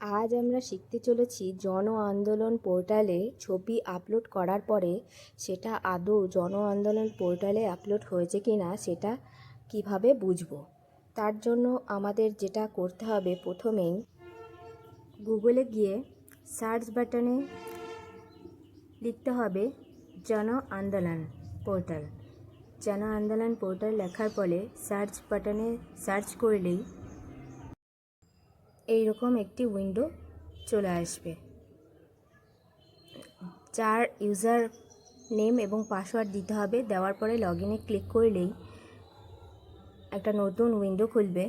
আজ আমরা শিখতে চলেছি জন আন্দোলন পোর্টালে ছবি আপলোড করার পরে সেটা আদৌ জন আন্দোলন পোর্টালে আপলোড হয়েছে কি না সেটা কিভাবে বুঝবো। তার জন্য আমাদের যেটা করতে হবে, প্রথমেই গুগলে গিয়ে সার্চ বাটনে লিখতে হবে জন আন্দোলন পোর্টাল। জন আন্দোলন পোর্টাল লেখার পরে সার্চ বাটনে সার্চ করলেই এইরকম একটি উইন্ডো চলে আসবে, যার ইউজার নেম এবং পাসওয়ার্ড দিতে হবে। দেওয়ার পরে লগ ইনে ক্লিক করলেই একটা নতুন উইন্ডো খুলবে।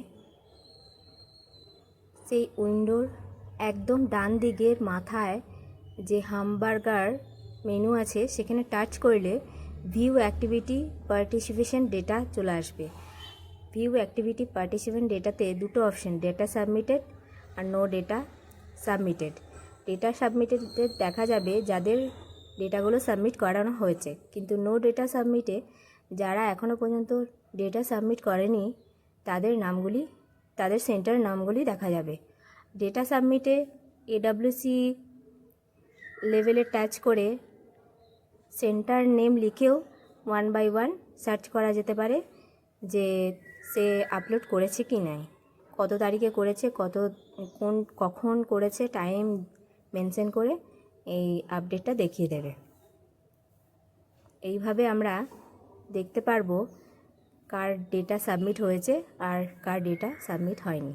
সেই উইন্ডোর একদম ডান দিকের মাথায় যে হামবার্গার মেনু আছে সেখানে টাচ করলে ভিউ অ্যাক্টিভিটি পার্টিসিপেশন ডেটা চলে আসবে। ভিউ অ্যাক্টিভিটি পার্টিসিপেশন ডেটাতে দুটো অপশন, ডেটা সাবমিটেড আর নো ডেটা সাবমিটেড। ডেটা সাবমিটেডে দেখা যাবে যাদের ডেটাগুলো সাবমিট করানো হয়েছে, কিন্তু নো ডেটা সাবমিটে যারা এখনও পর্যন্ত ডেটা সাবমিট করেনি তাদের নামগুলি, তাদের সেন্টার নামগুলি দেখা যাবে। ডেটা সাবমিটে এডাব্লিউসি লেভেলে টাচ করে সেন্টার নেম লিখেও 1 বাই 1 সার্চ করা যেতে পারে যে সে আপলোড করেছে কি নাই, কত তারিখে করেছে, কখন করেছে, টাইম মেনশন করে এই আপডেটটা দেখিয়ে দেবে। এইভাবে আমরা দেখতে পারবো কার ডেটা সাবমিট হয়েছে আর কার ডেটা সাবমিট হয়নি।